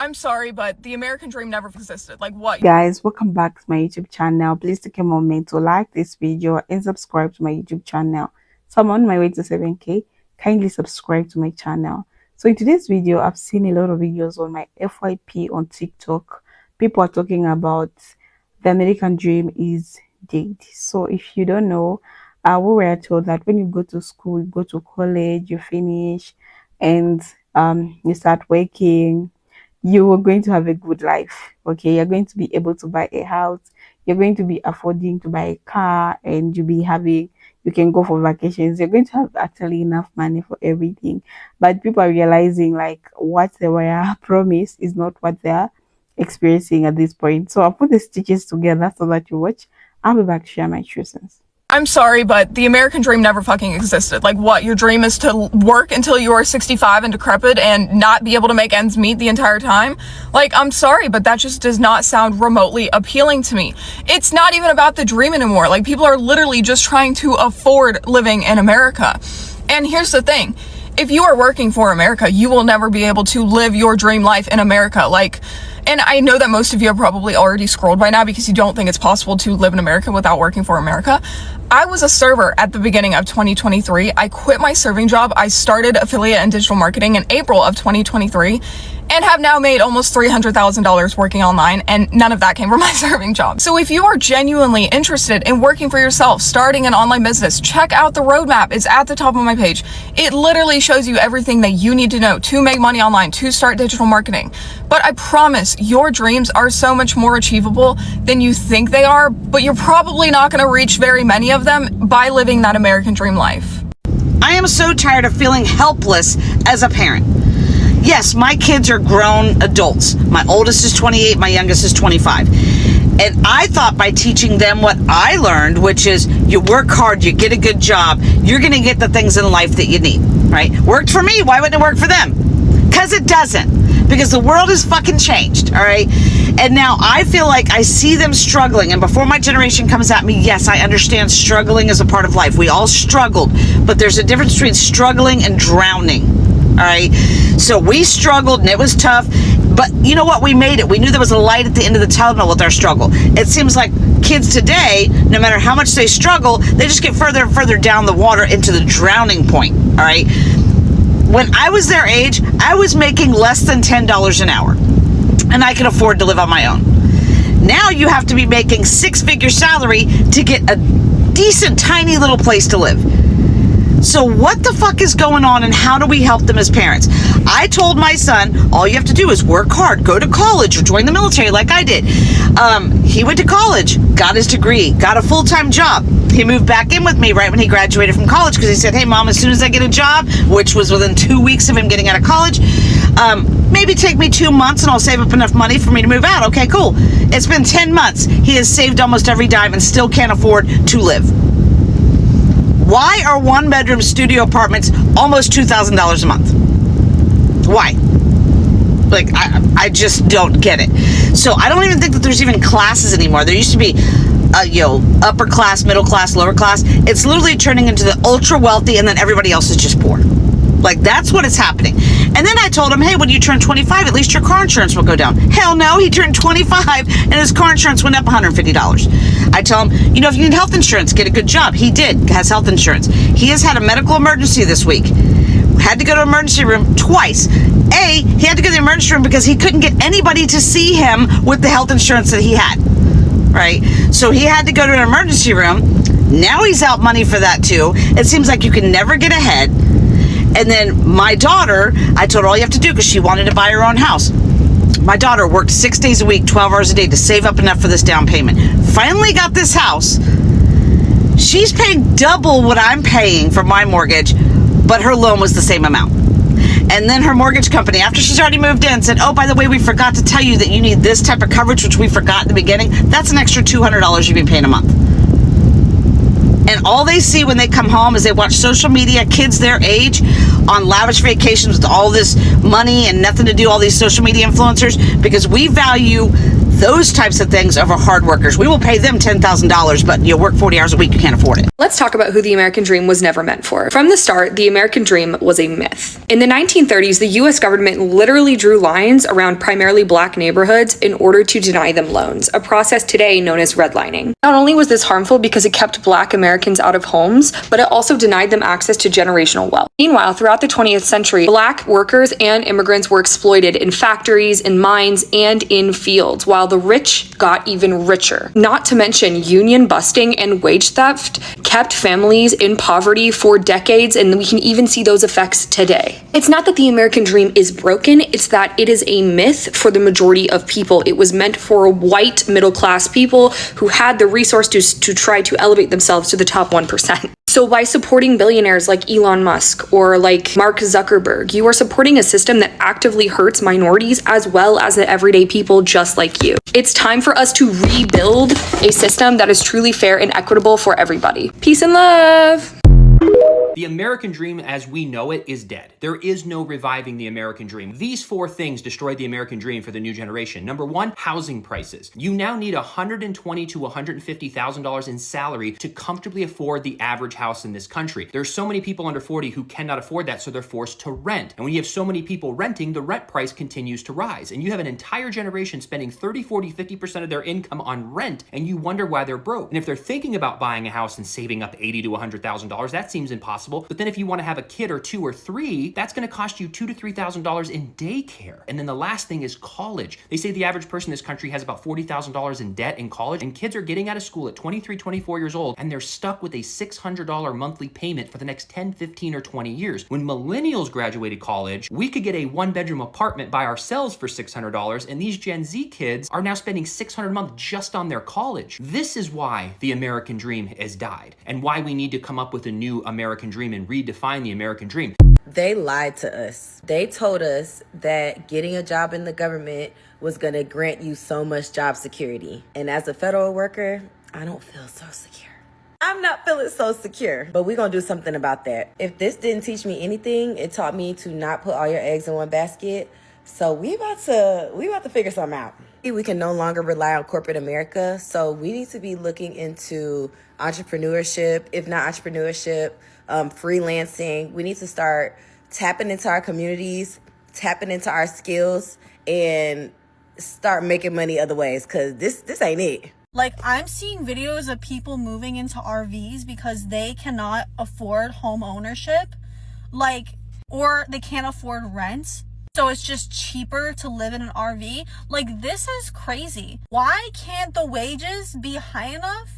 I'm sorry, but the American dream never existed. Like what? Guys, welcome back to my YouTube channel. Please take a moment to like this video and subscribe to my YouTube channel. So I'm on my way to 7K. Kindly subscribe to my channel. So in today's video, I've seen a lot of videos on my FYP on TikTok. People are talking about the American dream is dead. So if you don't know, we were told that when you go to school, you go to college, you finish, and you start working, you are going to have a good life. Okay, you're going to be able to buy a house, you're going to be affording to buy a car, and you can go for vacations, you're going to have actually enough money for everything. But people are realizing like what they were promised is not what they're experiencing at this point. So I'll put the stitches together so that you watch. I'll be back to share my true sense. I'm sorry, but the American dream never fucking existed. Like what? Your dream is to work until you are 65 and decrepit and not be able to make ends meet the entire time? Like, I'm sorry, but that just does not sound remotely appealing to me. It's not even about the dream anymore. Like, people are literally just trying to afford living in America. And here's the thing. If you are working for America, you will never be able to live your dream life in America. Like, and I know that most of you have probably already scrolled by now because you don't think it's possible to live in America without working for America. I was a server at the beginning of 2023. I quit my serving job. I started affiliate and digital marketing in April of 2023 and have now made almost $300,000 working online, and none of that came from my serving job. So if you are genuinely interested in working for yourself, starting an online business, check out the roadmap. It's at the top of my page. It literally shows you everything that you need to know to make money online, to start digital marketing. But I promise your dreams are so much more achievable than you think they are, but you're probably not going to reach very many of them by living that American dream life. I am so tired of feeling helpless as a parent. Yes, my kids are grown adults. My oldest is 28, my youngest is 25. And I thought by teaching them what I learned, which is you work hard, you get a good job, you're going to get the things in life that you need, right? Worked for me, why wouldn't it work for them? Because it doesn't. Because the world has fucking changed, all right? And now I feel like I see them struggling. And before my generation comes at me, yes, I understand struggling is a part of life. We all struggled. But there's a difference between struggling and drowning, all right? So we struggled and it was tough. But you know what? We made it. We knew there was a light at the end of the tunnel with our struggle. It seems like kids today, no matter how much they struggle, they just get further and further down the water into the drowning point, all right? When I was their age, I was making less than $10 an hour, and I could afford to live on my own. Now you have to be making six-figure salary to get a decent, tiny little place to live. So what the fuck is going on, and how do we help them as parents? I told my son, all you have to do is work hard, go to college, or join the military like I did. He went to college, got his degree, got a full-time job. He moved back in with me right when he graduated from college because he said, hey, Mom, as soon as I get a job, which was within 2 weeks of him getting out of college, maybe take me 2 months and I'll save up enough money for me to move out. Okay, cool. It's been 10 months. He has saved almost every dime and still can't afford to live. Why are one-bedroom studio apartments almost $2,000 a month? Why? Like, I just don't get it. So I don't even think that there's even classes anymore. There used to be, upper class, middle class, lower class. It's literally turning into the ultra wealthy, and then everybody else is just poor. Like, that's what is happening. And then I told him, hey, when you turn 25, at least your car insurance will go down. Hell no, he turned 25 and his car insurance went up $150. I tell him, if you need health insurance, get a good job. He has health insurance. He has had a medical emergency this week. Had to go to emergency room twice. He had to go to the emergency room because he couldn't get anybody to see him with the health insurance that he had. Right? So he had to go to an emergency room. Now he's out money for that too. It seems like you can never get ahead. And then my daughter, I told her all you have to do because she wanted to buy her own house. My daughter worked 6 days a week, 12 hours a day to save up enough for this down payment. Finally got this house. She's paying double what I'm paying for my mortgage, but her loan was the same amount. And then her mortgage company, after she's already moved in, said, oh, by the way, we forgot to tell you that you need this type of coverage, which we forgot in the beginning. That's an extra $200 you've been paying a month. And all they see when they come home is they watch social media, kids their age, on lavish vacations with all this money and nothing to do, all these social media influencers, because we value those types of things over hard workers. We will pay them $10,000, but you work 40 hours a week, you can't afford it. Let's talk about who the American dream was never meant for. From the start, the American dream was a myth. In the 1930s, the US government literally drew lines around primarily black neighborhoods in order to deny them loans, a process today known as redlining. Not only was this harmful because it kept black Americans out of homes, but it also denied them access to generational wealth. Meanwhile, throughout the 20th century, black workers and immigrants were exploited in factories, in mines, and in fields, while the rich got even richer. Not to mention, union busting and wage theft kept families in poverty for decades, and we can even see those effects today. It's not that the American dream is broken, it's that it is a myth for the majority of people. It was meant for white middle-class people who had the resources to try to elevate themselves to the top 1%. So by supporting billionaires like Elon Musk or like Mark Zuckerberg, you are supporting a system that actively hurts minorities as well as the everyday people just like you. It's time for us to rebuild a system that is truly fair and equitable for everybody. Peace and love. The American dream as we know it is dead. There is no reviving the American dream. These four things destroyed the American dream for the new generation. Number one, housing prices. You now need $120,000 to $150,000 in salary to comfortably afford the average house in this country. There's so many people under 40 who cannot afford that, so they're forced to rent. And when you have so many people renting, the rent price continues to rise. And you have an entire generation spending 30, 40, 50% of their income on rent, and you wonder why they're broke. And if they're thinking about buying a house and saving up $80,000 to $100,000, that seems impossible. But then if you want to have a kid or two or three, that's going to cost you $2,000 to $3,000 in daycare. And then the last thing is college. They say the average person in this country has about $40,000 in debt in college, and kids are getting out of school at 23, 24 years old, and they're stuck with a $600 monthly payment for the next 10, 15, or 20 years. When millennials graduated college, we could get a one-bedroom apartment by ourselves for $600, and these Gen Z kids are now spending $600 a month just on their college. This is why the American dream has died, and why we need to come up with a new American dream and redefine the American dream. They lied to us. They told us that getting a job in the government was going to grant you so much job security. And as a federal worker, I don't feel so secure. I'm not feeling so secure, but we're going to do something about that. If this didn't teach me anything, it taught me to not put all your eggs in one basket. So we about to figure something out. We can no longer rely on corporate America. So we need to be looking into entrepreneurship, if not entrepreneurship, freelancing. We need to start tapping into our communities, tapping into our skills, and start making money other ways, because this ain't it. Like, I'm seeing videos of people moving into RVs because they cannot afford home ownership, or they can't afford rent. So it's just cheaper to live in an RV. Like, this is crazy. Why can't the wages be high enough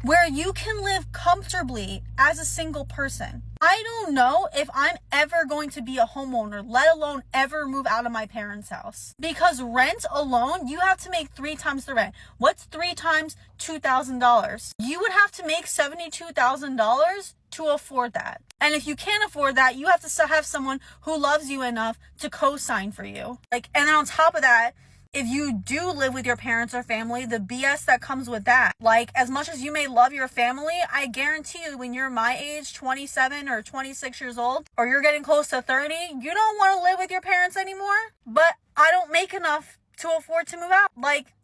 where you can live comfortably as a single person? I don't know if I'm ever going to be a homeowner, let alone ever move out of my parents' house. Because rent alone, you have to make 3 times the rent. What's 3 times $2,000? You would have to make $72,000 to afford that. And if you can't afford that, you have to have someone who loves you enough to co-sign for you. And then on top of that, if you do live with your parents or family, the BS that comes with that. As much as you may love your family, I guarantee you when you're my age, 27 or 26 years old, or you're getting close to 30, you don't want to live with your parents anymore. But I don't make enough to afford to move out.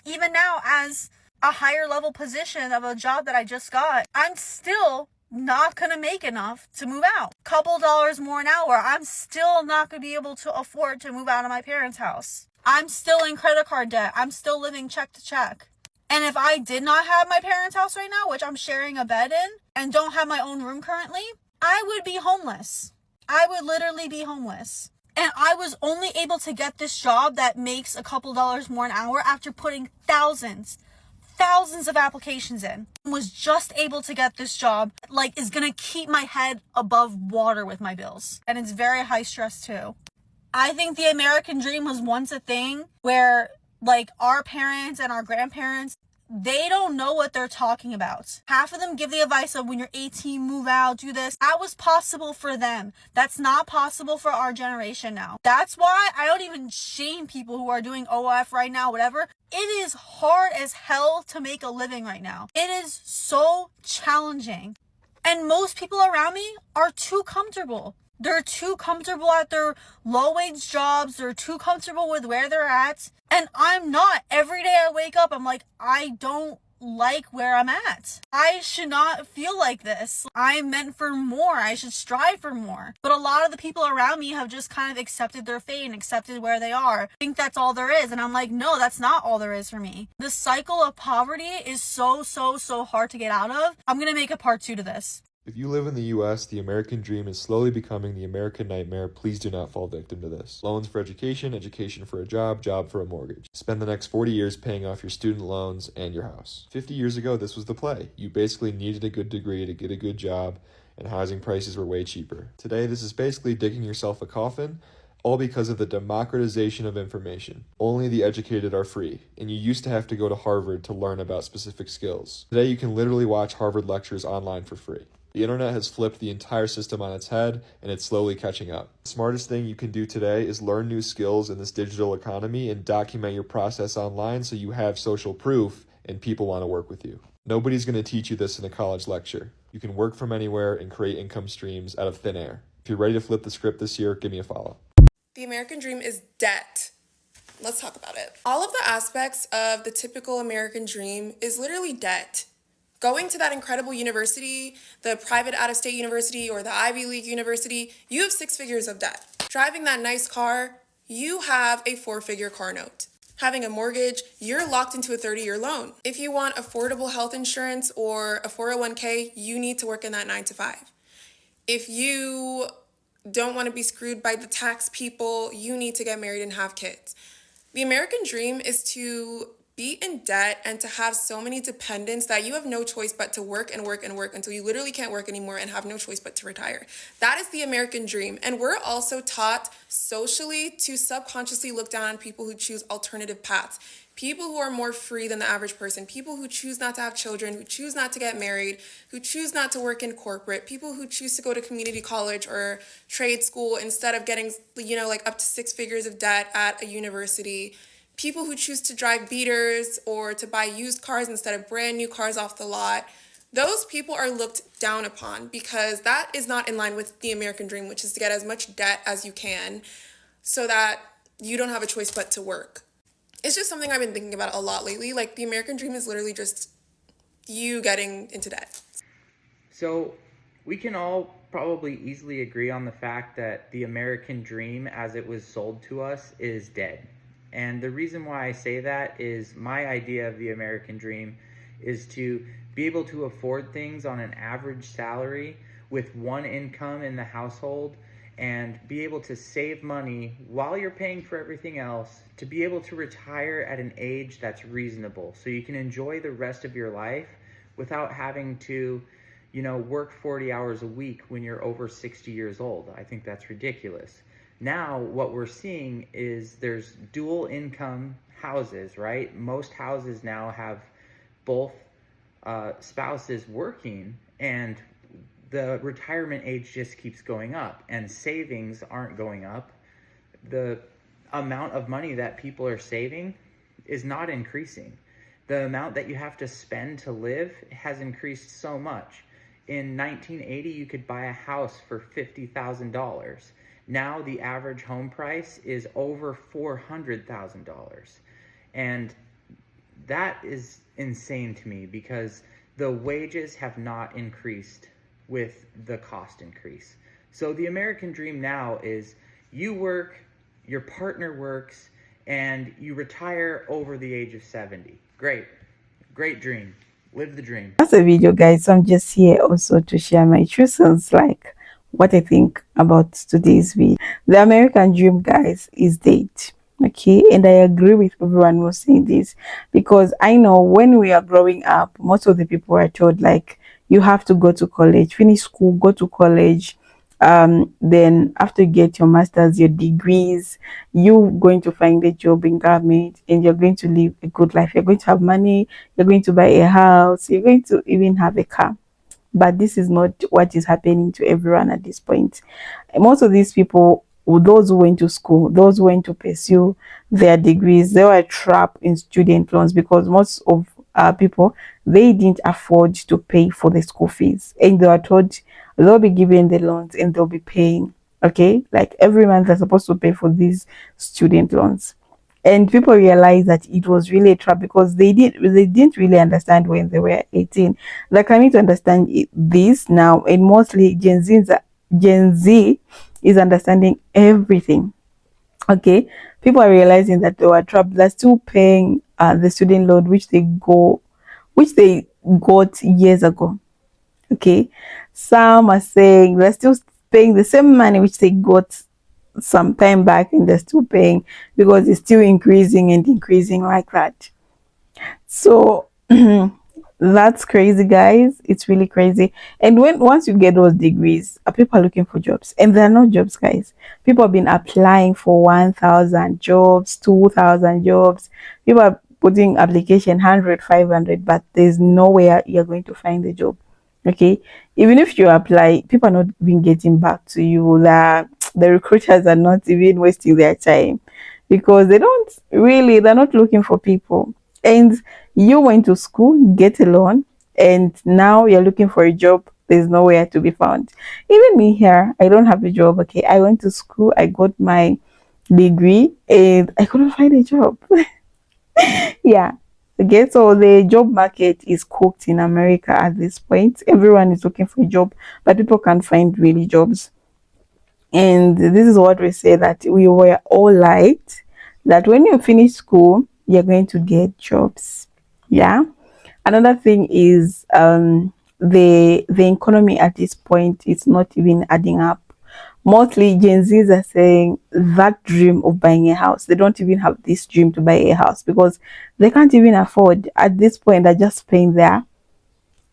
Even now, as a higher level position of a job that I just got, I'm still not gonna make enough to move out. Couple dollars more an hour, I'm still not gonna be able to afford to move out of my parents' house. I'm still in credit card debt. I'm still living check to check. And if I did not have my parents' house right now, which I'm sharing a bed in, and don't have my own room currently, I would be homeless. I would literally be homeless. And I was only able to get this job that makes a couple dollars more an hour after putting thousands of applications in. Was just able to get this job, is gonna keep my head above water with my bills. And it's very high stress too. I think the American dream was once a thing where our parents and our grandparents, they don't know what they're talking about. Half of them give the advice of when you're 18, move out, do this. That was possible for them. That's not possible for our generation now. That's why I don't even shame people who are doing OF right now, whatever. It is hard as hell to make a living right now. It is so challenging. And most people around me are too comfortable. They're too comfortable at their low-wage jobs. They're too comfortable with where they're at. And I'm not. Every day I wake up, I'm like, I don't like where I'm at. I should not feel like this. I'm meant for more. I should strive for more. But a lot of the people around me have just kind of accepted their fate and accepted where they are. I think that's all there is. And I'm like, no, that's not all there is for me. The cycle of poverty is so hard to get out of. I'm gonna make a part 2 to this. If you live in the US, the American dream is slowly becoming the American nightmare. Please do not fall victim to this. Loans for education, education for a job, job for a mortgage. Spend the next 40 years paying off your student loans and your house. 50 years ago, this was the play. You basically needed a good degree to get a good job, and housing prices were way cheaper. Today, this is basically digging yourself a coffin, all because of the democratization of information. Only the educated are free, and you used to have to go to Harvard to learn about specific skills. Today, you can literally watch Harvard lectures online for free. The internet has flipped the entire system on its head, and it's slowly catching up. The smartest thing you can do today is learn new skills in this digital economy and document your process online so you have social proof and people want to work with you. Nobody's going to teach you this in a college lecture. You can work from anywhere and create income streams out of thin air. If you're ready to flip the script this year, give me a follow. The American dream is debt. Let's talk about it. All of the aspects of the typical American dream is literally debt. Going to that incredible university, the private out-of-state university or the Ivy League university, you have 6 figures of debt. Driving that nice car, you have a 4-figure car note. Having a mortgage, you're locked into a 30-year loan. If you want affordable health insurance or a 401k, you need to work in that 9 to 5. If you don't want to be screwed by the tax people, you need to get married and have kids. The American dream is to be in debt and to have so many dependents that you have no choice but to work and work and work until you literally can't work anymore and have no choice but to retire. That is the American dream. And we're also taught socially to subconsciously look down on people who choose alternative paths. People who are more free than the average person, people who choose not to have children, who choose not to get married, who choose not to work in corporate, people who choose to go to community college or trade school instead of getting, like up to 6 figures of debt at a university. People who choose to drive beaters or to buy used cars instead of brand new cars off the lot. Those people are looked down upon because that is not in line with the American dream, which is to get as much debt as you can so that you don't have a choice but to work. It's just something I've been thinking about a lot lately. Like, the American dream is literally just you getting into debt. So we can all probably easily agree on the fact that the American dream as it was sold to us is dead. And the reason why I say that is my idea of the American dream is to be able to afford things on an average salary with one income in the household and be able to save money while you're paying for everything else, to be able to retire at an age that's reasonable so you can enjoy the rest of your life without having to, work 40 hours a week when you're over 60 years old. I think that's ridiculous. Now, what we're seeing is there's dual income houses, right? Most houses now have both spouses working, and the retirement age just keeps going up, and savings aren't going up. The amount of money that people are saving is not increasing. The amount that you have to spend to live has increased so much. In 1980, you could buy a house for $50,000. Now the average home price is over $400,000. And that is insane to me because the wages have not increased with the cost increase. So the American dream now is you work, your partner works, and you retire over the age of 70. Great dream. Live the dream. That's a video, guys. So I'm just here also to share my true sense, like what I think about today's video. The American dream, guys, is date. Okay, and I agree with everyone who's saying this because I know when we are growing up, most of the people are told like you have to go to college, finish school, go to college. Then after you get your master's, your degrees, you're going to find a job in government and you're going to live a good life. You're going to have money, you're going to buy a house, you're going to even have a car. But this is not what is happening to everyone at this point. Most of these people, those who went to school, those who went to pursue their degrees, they were trapped in student loans because most of people, they didn't afford to pay for the school fees, and they were told they'll be given the loans and they'll be paying Okay, like every month they're supposed to pay for these student loans. And people realized that it was really a trap because they didn't really understand when they were 18. They're coming to understand this now, and mostly Gen Z is understanding everything. Okay, people are realizing that they were trapped. They're still paying the student loan which they got years ago. Okay, some are saying they're still paying the same money which they got some time back, and they're still paying because it's still increasing and increasing like that. So that's crazy, guys. It's really crazy. And once you get those degrees, people are looking for jobs, and there are no jobs, guys. People have been applying for 1,000 jobs, 2,000 jobs. People are putting application 100, 500, but there's nowhere you're going to find the job. Okay, even if you apply, people are not even getting back to you. The recruiters are not even wasting their time because they're not looking for people. And you went to school, get a loan, and now you're looking for a job. There's nowhere to be found. Even me here, I don't have a job. Okay, I went to school, I got my degree, and I couldn't find a job. Yeah. Okay, so the job market is cooked in America at this point. Everyone is looking for a job, but people can't find really jobs. And this is what we say, that we were all lied that when you finish school, you're going to get jobs. Yeah. Another thing is the economy at this point is not even adding up. Mostly Gen Zs are saying that dream of buying a house, they don't even have this dream to buy a house because they can't even afford. At this point, they're just paying their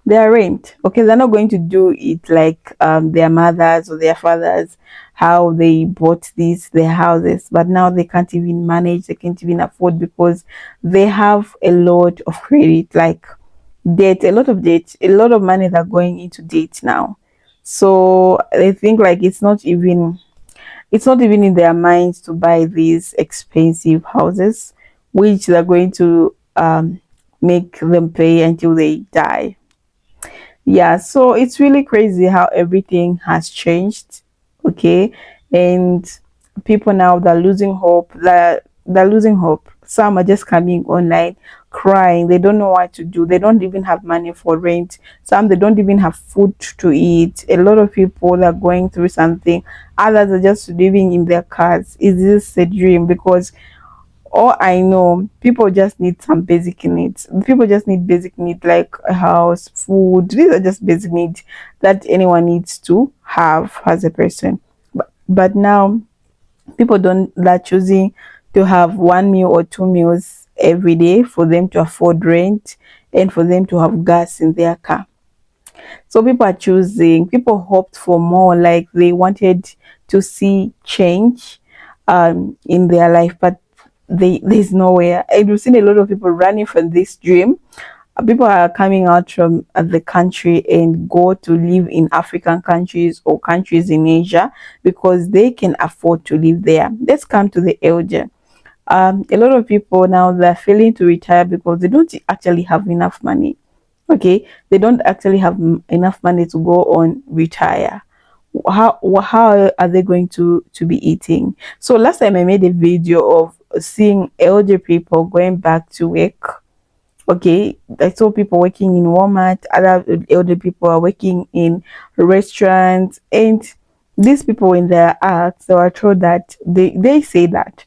rent. Okay, they're not going to do it like their mothers or their fathers, how they bought their houses, but now they can't even manage, they can't even afford because they have a lot of credit, like debt, a lot of debt, a lot of money that are going into debt now. So I think like it's not even in their minds to buy these expensive houses which they're going to make them pay until they die. Yeah, so it's really crazy how everything has changed. Okay, and people now, they're losing hope. They're losing hope. Some are just coming online crying. They don't know what to do. They don't even have money for rent. Some, they don't even have food to eat. A lot of people are going through something. Others are just living in their cars. Is this a dream? Because all I know, people just need some basic needs. People just need basic needs like a house, food. These are just basic needs that anyone needs to have as a person. But now people don't they're choosing to have one meal or two meals every day for them to afford rent and for them to have gas in their car. So people hoped for more, like they wanted to see change in their life, but there's nowhere. And we've seen a lot of people running from this dream. People are coming out from the country and go to live in African countries or countries in Asia because they can afford to live there. Let's come to the elder. A lot of people now, they're failing to retire because they don't actually have enough money. Okay, they don't actually have enough money to go on retire. How are they going to be eating? So last time I made a video of seeing elder people going back to work. Okay, I saw people working in Walmart, other elder people are working in restaurants, and these people in their acts, they were told that they say that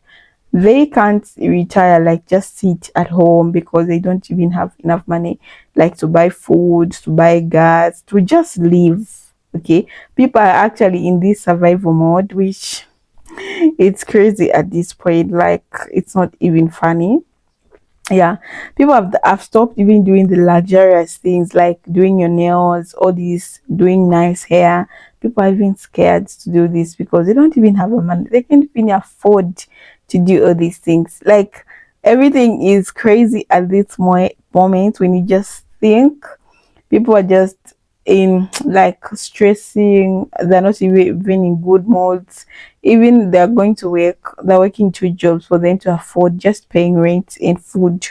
they can't retire, like just sit at home because they don't even have enough money, like to buy food, to buy gas, to just live. Okay, people are actually in this survival mode, which it's crazy at this point. Like, it's not even funny. Yeah, people have stopped even doing the luxurious things like doing your nails, all these, doing nice hair. People are even scared to do this because they don't even have a money, they can't even afford to do all these things. Like, everything is crazy at this moment. When you just think, people are just in like stressing, they're not even in good moods. Even they're going to work, they're working two jobs for them to afford just paying rent and food.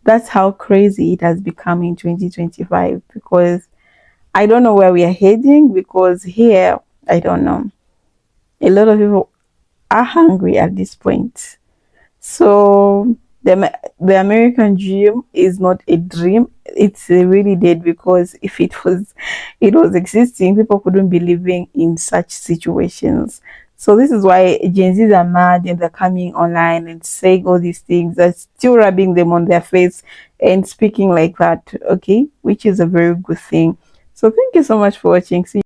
That's how crazy it has become in 2025, because I don't know where we are heading, because here, I don't know. A lot of people are hungry at this point. So the American dream is not a dream. It's really dead, because if it was existing, people couldn't be living in such situations. So this is why Gen Zs are mad and they're coming online and saying all these things. They're still rubbing them on their face and speaking like that, okay, which is a very good thing. So thank you so much for watching. See